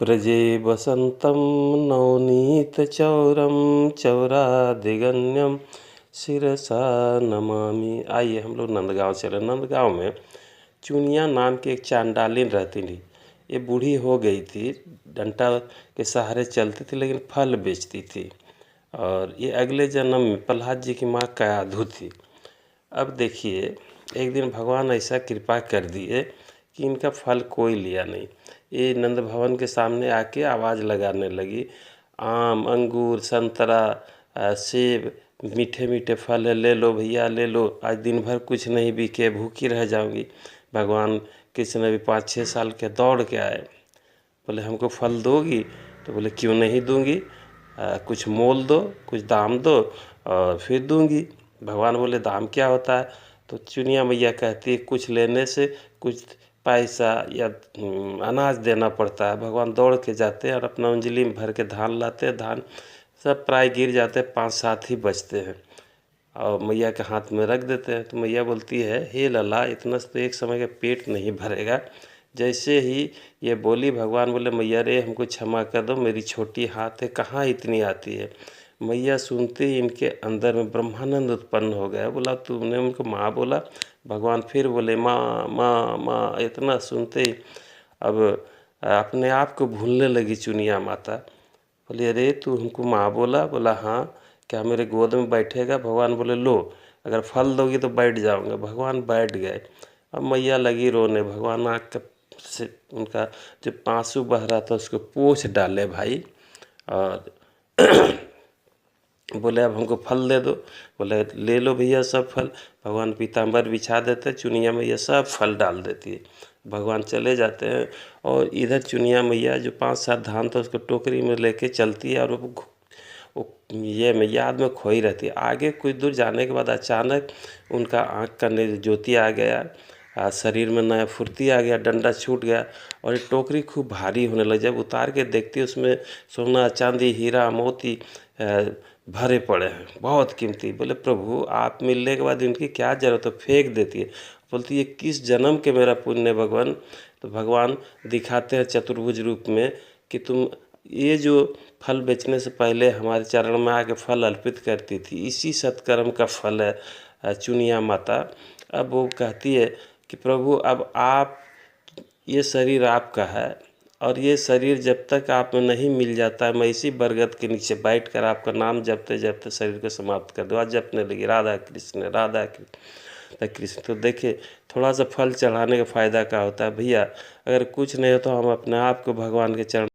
व्रजे वसन्तं नवनीतचौरं चौरादिगण्यं शिरसा नमामि। आइए हम लोग नंदगांव चले। नंदगांव में चुनिया नाम की एक चांडालिन रहती थी। ये बूढ़ी हो गई थी, डंडा के सहारे चलती थी लेकिन फल बेचती थी। और ये अगले जन्म में प्रहलाद जी की माँ कयाधु थी। अब देखिए, एक दिन भगवान ऐसा कृपा कर दिए कि इनका फल कोई लिया नहीं। ये नंद भवन के सामने आके आवाज़ लगाने लगी, आम, अंगूर, संतरा, सेब, मीठे मीठे फल है, ले लो भैया ले लो, आज दिन भर कुछ नहीं बिके, भूखी रह जाऊंगी। भगवान कृष्ण भी 5-6 साल के दौड़ के आए, बोले हमको फल दोगी? तो बोले क्यों नहीं दूंगी, कुछ मोल दो, कुछ दाम दो और फिर दूंगी। भगवान बोले दाम क्या होता है? तो चुनिया मैया कहती है कुछ लेने से कुछ पैसा या अनाज देना पड़ता है। भगवान दौड़ के जाते हैं और अपना उंजली में भर के धान लाते हैं। धान सब प्राय गिर जाते हैं, 5-7 ही बचते हैं और मैया के हाथ में रख देते हैं। तो मैया बोलती है, हे लला, इतना से तो एक समय का पेट नहीं भरेगा। जैसे ही ये बोली, भगवान बोले मैया रे हमको क्षमा कर दो, मेरी छोटी हाथ है, कहाँ इतनी आती है। मैया सुनते ही इनके अंदर में ब्रह्मानंद उत्पन्न हो गया। बोला तुमने उनको माँ बोला? भगवान फिर बोले माँ माँ माँ। इतना सुनते ही अब अपने आप को भूलने लगी चुनिया माता। बोले अरे तू हमको माँ बोला? बोला हाँ, क्या मेरे गोद में बैठेगा? भगवान बोले लो, अगर फल दोगी तो बैठ जाऊंगा। भगवान बैठ गए। अब मैया लगी रोने। भगवान आँख से उनका जो आंसू बह रहा था उसको पोंछ डाले भाई, और बोले अब हमको फल दे दो। बोले ले लो भैया सब फल। भगवान पीताम्बर बिछा देते, चुनिया मैया सब फल डाल देती है। भगवान चले जाते हैं और इधर चुनिया मैया जो 5-7 धान था उसको टोकरी में लेके चलती है और वो ये में याद में खोई रहती है। आगे कुछ दूर जाने के बाद अचानक उनका आँख का ज्योति आ गया, शरीर में नया फुर्ती आ गया, डंडा छूट गया और ये टोकरी खूब भारी होने लगी। जब उतार के देखती है उसमें सोना, चांदी, हीरा, मोती भरे पड़े हैं, बहुत कीमती। बोले प्रभु आप मिलने के बाद इनकी क्या ज़रूरत है? फेंक देती है। बोलती है किस जन्म के मेरा पुण्य भगवान। तो भगवान दिखाते हैं चतुर्भुज रूप में कि तुम ये जो फल बेचने से पहले हमारे चरण में आके फल अर्पित करती थी, इसी सत्कर्म का फल है चुनिया माता। अब वो कहती है कि प्रभु अब आप, ये शरीर आपका है और ये शरीर जब तक आप में नहीं मिल जाता है, मैं इसी बरगद के नीचे बैठकर आपका नाम जपते जपते शरीर को समाप्त कर दूँ। आज जपने लगी राधा कृष्ण राधा कृष्ण। तो देखिए थोड़ा सा फल चढ़ाने का फ़ायदा क्या होता है भैया, अगर कुछ नहीं हो तो हम अपने आप को भगवान के चरण